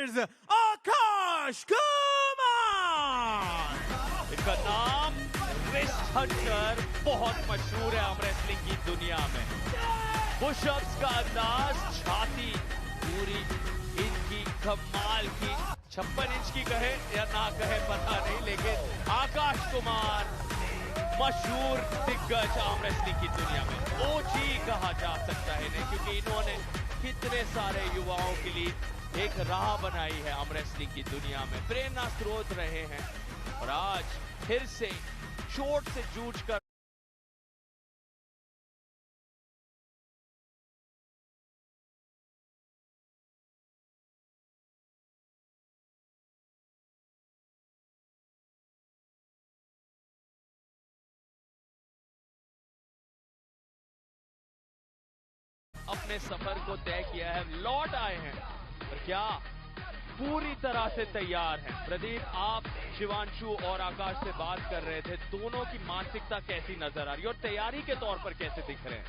Here's Akash Kumar. इनका नाम wrist Hunter बहुत मशहूर है आर्म रेसलिंग की दुनिया में। पुशअप्स का अंदाज, छाती पूरी इनकी कमाल की 56 इंच की कहे या ना कहे पता नहीं, लेकिन आकाश कुमार मशहूर दिग्गज आर्म रेसलिंग की दुनिया में ओजी कहा जा सकता है इन्हें, क्योंकि इन्होंने कितने सारे युवाओं के लिए एक राह बनाई है आर्म रेसलिंग की दुनिया में, प्रेरणा स्रोत रहे हैं और आज फिर से चोट से जूझकर अपने सफर को तय किया है, लौट आए हैं और क्या पूरी तरह से तैयार हैं। प्रदीप, आप शिवांशु और आकाश से बात कर रहे थे, दोनों की मानसिकता कैसी नजर आ रही है और तैयारी के तौर पर कैसे दिख रहे हैं?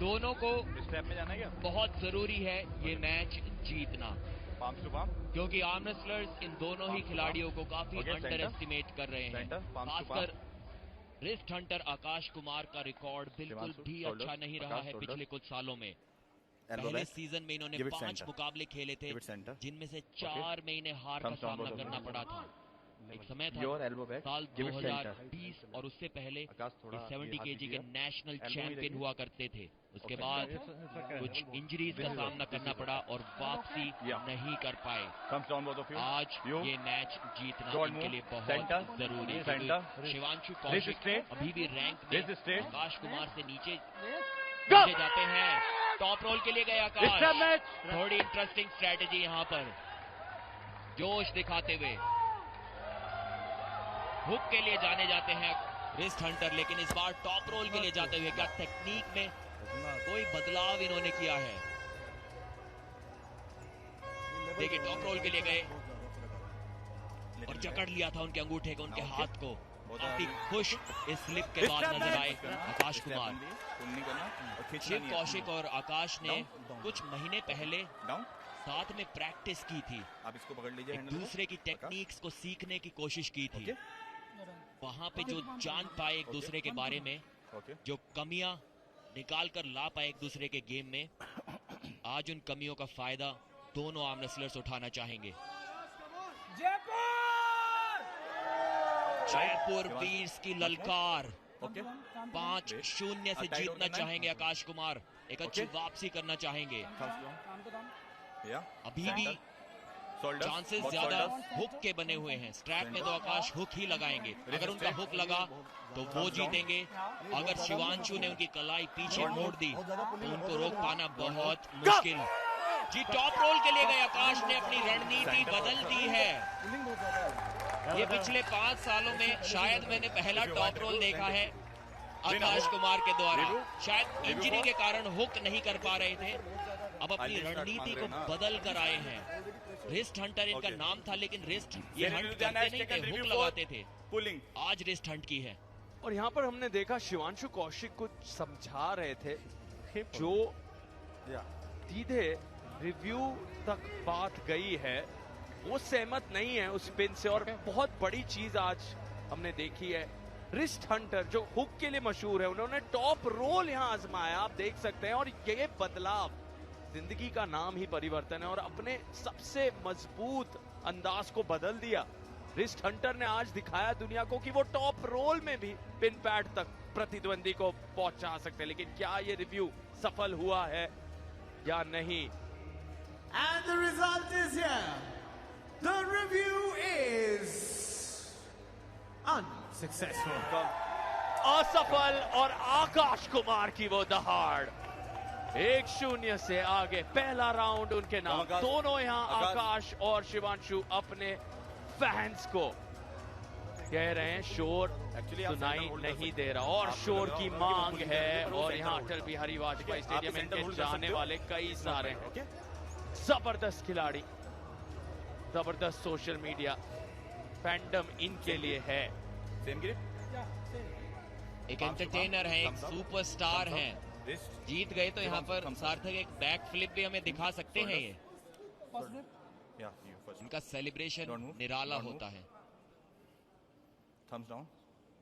दोनों को स्टेप में जाना है क्या? बहुत जरूरी है ये मैच जीतना, क्योंकि आर्म रेसलर्स इन दोनों ही खिलाड़ियों को काफी अंडर एस्टिमेट कर रहे हैं। खासकर रिस्ट हंटर आकाश कुमार का रिकॉर्ड बिल्कुल भी अच्छा नहीं रहा है पिछले कुछ सालों में। पहले सीजन में इन्होंने 5 मुकाबले खेले थे, जिनमें से 4 में इन्हें हार का सामना करना पड़ा था। एक समय था साल 2020 और उससे पहले 70 केजी के नेशनल चैंपियन हुआ करते थे। उसके बाद कुछ इंजरीज का सामना करना पड़ा और वापसी नहीं कर पाए। आज ये मैच जीतना इनके लिए बहुत जरूरी है। शिवांशु कौशिक अभी भी रैंक में आकाश कुमार से नीचे जाते हैं। टॉप रोल के लिए गए आकाश, थोड़ी इंटरेस्टिंग स्ट्रेटेजी यहाँ पर जोश दिखाते हुए हुक के लिए जाते हैं रिस्ट हंटर, लेकिन इस बार टॉप रोल के लिए जाते हुए क्या टेक्निक में कोई बदलाव इन्होंने किया है? देखिए टॉप रोल के लिए गए और जकड़ लिया था उनके अंगूठे को, उनके हाथ को। काफी खुश इस स्लिप के बाद नजर आए आकाश कुमार। शिव कौशिक और आकाश ने कुछ महीने पहले साथ में प्रैक्टिस की थी, आप इसको पकड़ लीजिए, एक दूसरे की टेक्निक्स को सीखने की कोशिश की थी। वहां पे जो जान पाए एक दूसरे के बारे में, जो कमियां निकाल कर ला पाए एक दूसरे के गेम में, आज उन कमियों का फायदा दोनों आर्म रेसलर्स उठाना चाहेंगे। जयपुर वीर्स की ललकार 5-0 से जीतना चाहेंगे आकाश कुमार, एक अच्छी वापसी करना चाहेंगे। अभी भी चांसेस ज्यादा हुक के बने हुए हैं। स्ट्रैप में तो आकाश हुक ही लगाएंगे, अगर उनका हुक लगा तो वो जीतेंगे। अगर शिवांशु ने उनकी कलाई पीछे मोड़ दी तो उनको रोक पाना बहुत मुश्किल। जी टॉप रोल के लिए गए आकाश ने अपनी रणनीति बदल दी है। ये पिछले 5 सालों में शायद मैंने पहला टॉप रोल देखा है आकाश कुमार के द्वारा। शायद इंजरी के कारण हुक नहीं कर पा रहे थे, अब अपनी रणनीति को बदल कर आए हैं। रिस्ट हंटर इनका नाम था, लेकिन रिस्ट ये हंट करते नहीं थे, हुक लगाते थे। आज रिस्ट हंट की है। और यहाँ पर हमने देखा शिवांशु कौशिक कुछ समझा रहे थे, जो सीधे रिव्यू तक बात गई है वो सहमत नहीं है उस पिन से। और बहुत बड़ी चीज आज हमने देखी है, रिस्ट हंटर जो हुक के लिए मशहूर है, उन्होंने टॉप रोल यहाँ आजमाया, आप देख सकते हैं। और ये बदलाव जिंदगी का नाम ही परिवर्तन है और अपने सबसे मजबूत अंदाज को बदल दिया। रिस्ट हंटर ने आज दिखाया दुनिया को कि वो टॉप रोल में भी पिन पैड तक प्रतिद्वंदी को पहुंचा सकते हैं। लेकिन क्या ये रिव्यू सफल हुआ है या नहीं? And the result is here. The review is unsuccessful. असफल। और आकाश कुमार की वो दहाड़ 1-0 से आगे। पहला राउंड उनके नाम। दोनों यहाँ आकाश और शिवांशु अपने फैंस को कह रहे हैं शोर सुनाई नहीं दे रहा और शोर की मांग है। और यहाँ अटल बिहारी वाजपेयी स्टेडियम में जाने वाले कई सारे जबरदस्त खिलाड़ी, जबरदस्त सोशल मीडिया फैंडम इनके लिए है। एक एंटरटेनर है, एक सुपरस्टार हैं। जीत गए तो यहाँ पर सार्थक एक बैक फ्लिप भी हमें दिखा सकते हैं। ये इनका सेलिब्रेशन निराला होता है। Thumbs down.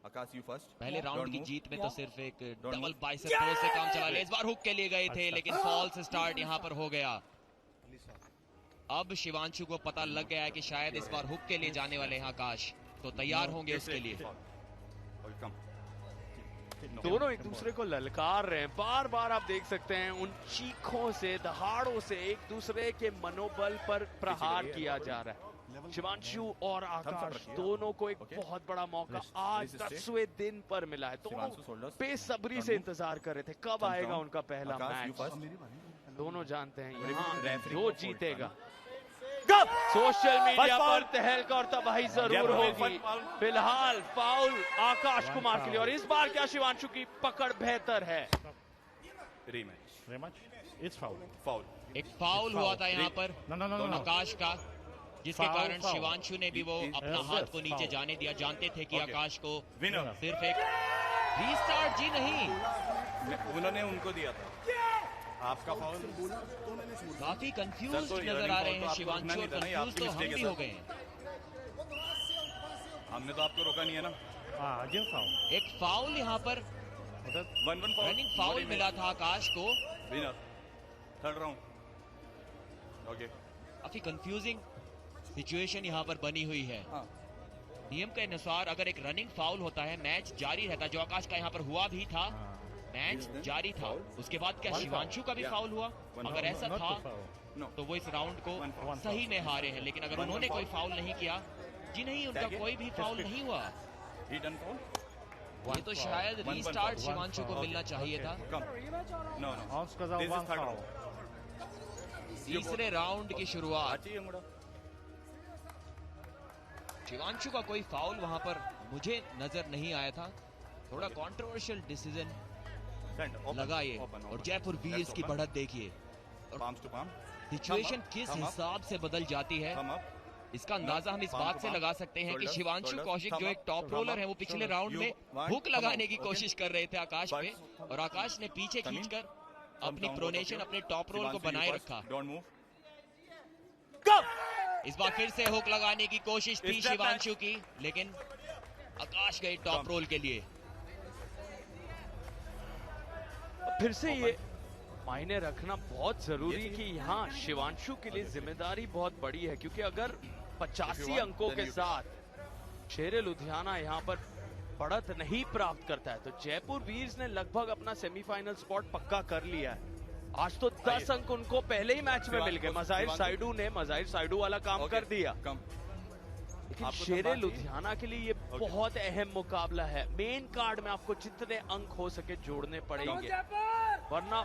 Akash you first. पहले राउंड की जीत में तो सिर्फ एक डबल बाइसेप थ्रो से काम चला लिया। इस बार हुक के लिए गए थे लेकिन फॉल्स स्टार्ट यहाँ पर हो गया। अब शिवांशु को पता लग गया है कि शायद इस बार हुक के लिए जाने वाले हैं आकाश, तो तैयार होंगे उसके लिए। दोनों एक दूसरे को ललकार रहे हैं, बार बार आप देख सकते हैं उन चीखों से, दहाड़ों से एक दूसरे के मनोबल पर प्रहार किया जा रहा है। शिवांशु और आकाश दोनों को एक बहुत बड़ा मौका आज 10वें दिन पर मिला है। दोनों बेसब्री से इंतजार कर रहे थे कब आएगा उनका पहला मैच। दोनों जानते हैं यहाँ जो जीतेगा। सोशल मीडिया पर तहलका और तबाही जरूर होगी। फिलहाल फाउल आकाश कुमार के लिए, और इस बार क्या शिवांशु की पकड़ बेहतर है। एक फाउल हुआ था यहाँ पर आकाश का, जिसके कारण शिवांशु ने भी वो अपना हाथ को नीचे जाने दिया। जानते थे कि आकाश को सिर्फ एक रीस्टार्ट जी नहीं, उन्होंने उनको दिया था। आपका फाउल। काफी कंफ्यूज नजर आ रहे हैं शिवांशु, और कंफ्यूज तो हम भी हो गए हैं। हमने तो आपको रोका नहीं है ना। एक फाउल यहाँ पर रनिंग फाउल मिला था आकाश को। Third round. ओके, काफी कंफ्यूजिंग सिचुएशन यहाँ पर बनी हुई है। नियम के अनुसार अगर एक रनिंग फाउल होता है मैच जारी रहता, जो आकाश का यहाँ पर हुआ भी था, मैच जारी था। उसके बाद क्या शिवांशु का भी फाउल हुआ? अगर ऐसा था तो वो इस राउंड को सही में हारे हैं, लेकिन अगर उन्होंने कोई फाउल नहीं किया, जी नहीं, उनका कोई भी फाउल नहीं हुआ, ये तो शायद रीस्टार्ट शिवांशु को मिलना चाहिए था। तीसरे राउंड की शुरुआत, शिवांशु का कोई फाउल वहां पर मुझे नजर नहीं आया था। थोड़ा कंट्रोवर्शियल डिसीजन लगा ये, और जयपुर वीर्स की बढ़त देखिए। सिचुएशन किस हिसाब से बदल जाती है इसका अंदाजा हम इस बात से लगा सकते हैं कि शिवांशु कौशिक जो एक टॉप रोलर है, वो पिछले राउंड में हुक लगाने की कोशिश कर रहे थे आकाश पे, और आकाश ने पीछे खींचकर अपनी प्रोनेशन, अपने टॉप रोल को बनाए रखा। इस बार फिर से हुक लगाने की कोशिश थी शिवांशु की, लेकिन आकाश गए टॉप रोल के लिए। फिर से ये मायने रखना बहुत जरूरी कि यहाँ शिवांशु के लिए जिम्मेदारी बहुत बड़ी है, क्योंकि अगर 85 अंकों के साथ शेरे लुधियाना यहाँ पर बढ़त नहीं प्राप्त करता है, तो जयपुर वीर्स ने लगभग अपना सेमीफाइनल स्पॉट पक्का कर लिया है। आज तो 10 अंक उनको पहले ही मैच में मिल गए। मज़ाहिर साइडू वाला काम कर दिया, लेकिन शेरे लुधियाना के लिए ये बहुत अहम मुकाबला है। मेन कार्ड में आपको जितने अंक हो सके जोड़ने पड़ेंगे, वरना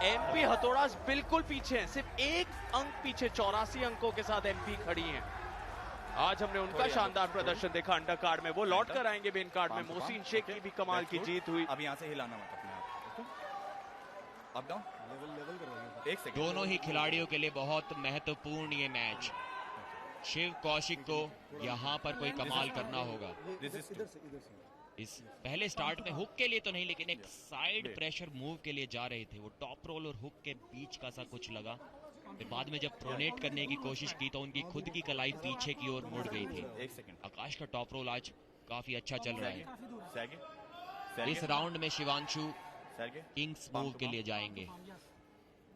एमपी हथौड़ा बिल्कुल पीछे हैं, सिर्फ एक अंक पीछे। 84 अंकों के साथ एमपी खड़ी हैं। आज हमने उनका शानदार प्रदर्शन देखा अंडर कार्ड में, वो लौट कर आएंगे मेन कार्ड में। मोहसिन शेख की भी कमाल की जीत हुई। अब यहाँ से हिलाना मत अपने आप। अप डाउन एक सेकंड। दोनों ही खिलाड़ियों के लिए बहुत महत्वपूर्ण ये मैच। शिव कौशिक को यहाँ पर कोई कमाल करना होगा। इस पहले स्टार्ट में हुक के लिए तो नहीं, लेकिन एक साइड प्रेशर मूव के लिए जा रहे थे। वो टॉप रोल और हुक के बीच का सा कुछ लगा, फिर बाद में जब प्रोनेट करने की कोशिश की तो उनकी खुद की कलाई पीछे की ओर मुड़ गई थी। आकाश का टॉप रोल आज काफी अच्छा चल रहा है। इस राउंड में शिवांशु किंग्स मूव के लिए जाएंगे।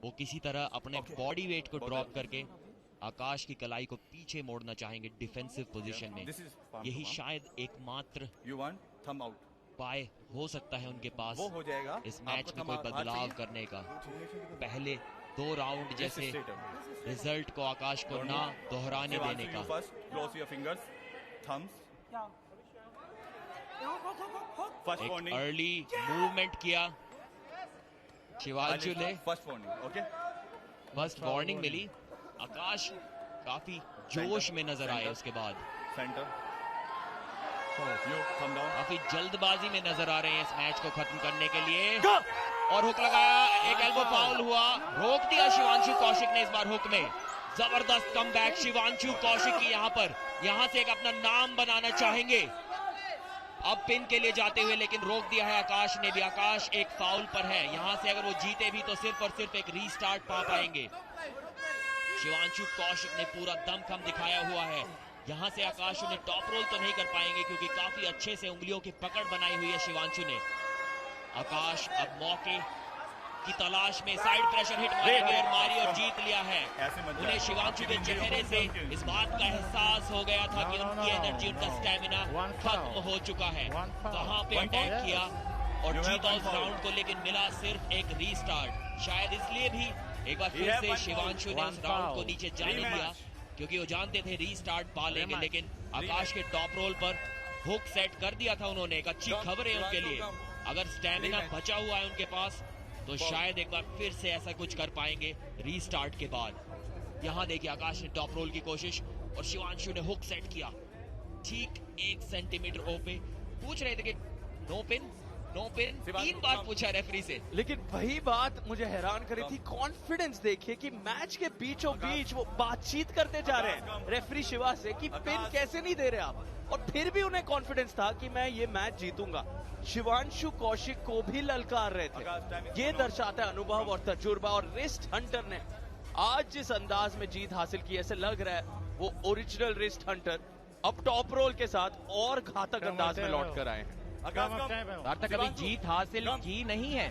वो किसी तरह अपने बॉडी वेट को ड्रॉप करके आकाश की कलाई को पीछे मोड़ना चाहेंगे डिफेंसिव पोजीशन में। यही शायद एकमात्र उपाय हो सकता है उनके पास हो जाएगा इस मैच में कोई बदलाव करने का। पहले 2 राउंड जैसे रिजल्ट को आकाश को ना दोहराने देने का। एक अर्ली मूवमेंट किया शिवांशु ने, फर्स्ट वार्निंग मिली। आकाश काफी जोश में नजर आए। उसके बाद काफी जल्दबाजी में नजर आ रहे हैं इस मैच को खत्म करने के लिए, और हुक लगाया। एक एल्बो फाउल हुआ, रोक दिया शिवांशु कौशिक ने इस बार हुक में। जबरदस्त कमबैक शिवांशु कौशिक की यहाँ पर, यहाँ से एक अपना नाम बनाना चाहेंगे अब पिन के लिए जाते हुए, लेकिन रोक दिया है आकाश ने भी। आकाश एक फाउल पर है, यहाँ से अगर वो जीते भी तो सिर्फ और सिर्फ एक रीस्टार्ट पा पाएंगे। शिवांशु कौशिक ने पूरा दमखम दिखाया हुआ है। यहाँ से आकाश उन्हें टॉप रोल तो नहीं कर पाएंगे क्योंकि काफी अच्छे से उंगलियों की पकड़ बनाई हुई है शिवांशु ने। आकाश अब मौके की तलाश में साइड प्रेशर हिट मारे गियर मारी और जीत लिया है। उन्हें शिवांशु के चेहरे से इस बात का एहसास हो गया था कि उनकी एनर्जी, उनका स्टैमिना खत्म हो चुका है। वहां पे अटैक किया और जीता उस राउंड को, लेकिन मिला सिर्फ एक रीस्टार्ट। शायद इसलिए भी एक बार फिर से शिवांशु ने उस राउंड को नीचे जाने दिया क्योंकि वो जानते थे रीस्टार्ट पा लेंगे। लेकिन आकाश के टॉप रोल पर हुक सेट कर दिया था उन्होंने। एक अच्छी खबर है उनके लिए, अगर स्टैमिना बचा हुआ है उनके पास तो शायद एक बार फिर से ऐसा कुछ कर पाएंगे रीस्टार्ट के बाद। यहाँ देखिए आकाश ने टॉप रोल की कोशिश और शिवांशु ने हुक सेट किया ठीक 1 सेंटीमीटर ओपे। पूछ रहे थे कि नो पिन 3 बार पूछा रेफरी से, लेकिन वही बात मुझे हैरान करी थी। कॉन्फिडेंस देखिए कि मैच के बीचों बीच वो बातचीत करते जा रहे हैं रेफरी शिवा से कि पिन कैसे नहीं दे रहे आप, और फिर भी उन्हें कॉन्फिडेंस था कि मैं ये मैच जीतूंगा। शिवांशु कौशिक को भी ललकार रहे थे। ये दर्शाता है अनुभव और तजुर्बा। और रिस्ट हंटर ने आज जिस अंदाज में जीत हासिल की, ऐसे लग रहा है वो ओरिजिनल रिस्ट हंटर अब टॉप रोल के साथ और घातक अंदाज में लौट कर आए हैं। तक अभी जीत हासिल की नहीं है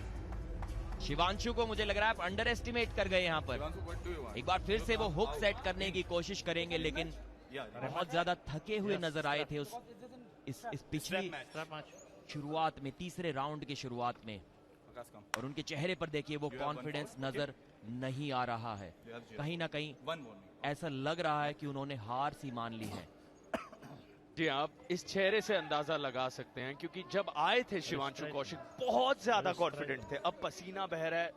शिवांशु को। मुझे लग रहा है आप अंडर एस्टिमेट कर गए यहाँ पर। एक बार फिर से वो हुक सेट करने की कोशिश करेंगे, लेकिन बहुत ज्यादा थके हुए नजर आए थे इस पिछली शुरुआत में, तीसरे राउंड की शुरुआत में। और उनके चेहरे पर देखिए वो कॉन्फिडेंस नजर नहीं आ रहा है। कहीं ना कहीं ऐसा लग रहा है कि उन्होंने हार सी मान ली है। जी, आप इस चेहरे से अंदाजा लगा सकते हैं क्योंकि जब आए थे शिवांशु कौशिक बहुत ज्यादा कॉन्फिडेंट थे। अब पसीना बह रहा है,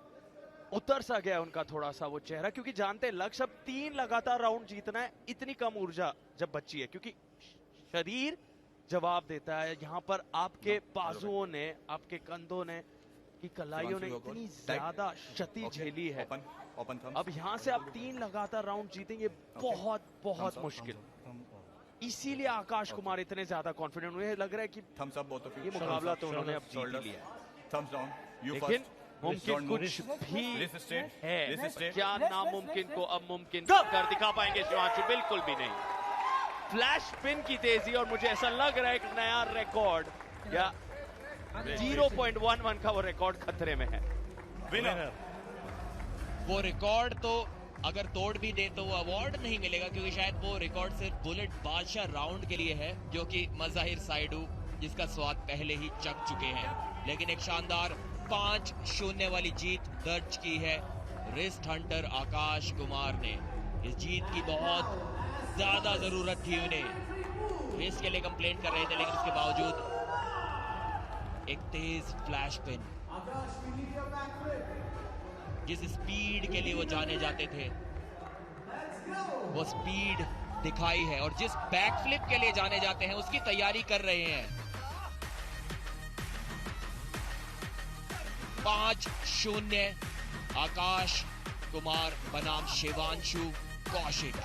उतर सा गया उनका थोड़ा सा वो चेहरा, क्योंकि जानते हैं लक्ष्य अब 3 लगातार राउंड जीतना है। इतनी कम ऊर्जा जब बची है क्योंकि शरीर जवाब देता है। यहाँ पर आपके बाजुओं ने, आपके कंधों ने, की कलाइयों ने इतनी ज्यादा क्षति झेली है। अब यहाँ से आप 3 लगातार राउंड जीतेंगे बहुत बहुत मुश्किल। इसीलिए आकाश कुमार इतने ज्यादा कॉन्फिडेंट हुए। लग रहा है कि ये मुकाबला तो उन्होंने अब जीत लिया है। लेकिन मुमकिन कुछ भी है। क्या नामुमकिन को अब मुमकिन कर दिखा पाएंगे शिवांशु? बिल्कुल भी नहीं। फ्लैश पिन की तेजी और मुझे ऐसा लग रहा है एक नया रिकॉर्ड या 0.11 का वो रिकॉर्ड खतरे में है। वो रिकॉर्ड तो अगर तोड़ भी दे तो वो अवार्ड नहीं मिलेगा क्योंकि शायद वो रिकॉर्ड सिर्फ बुलेट बादशाह राउंड के लिए है जो कि मज़ाहिर साइडू जिसका स्वाद पहले ही चख चुके हैं। लेकिन एक शानदार 5-0 वाली जीत दर्ज की है रिस्ट हंटर आकाश कुमार ने। इस जीत की बहुत ज्यादा जरूरत थी उन्हें। रेस के लिए कंप्लेंट कर रहे थे लेकिन उसके बावजूद एक तेज फ्लैश पिन, जिस स्पीड के लिए वो जाने जाते थे वो स्पीड दिखाई है, और जिस बैकफ्लिप के लिए जाने जाते हैं उसकी तैयारी कर रहे हैं। 5-0 आकाश कुमार बनाम शिवांशु कौशिक।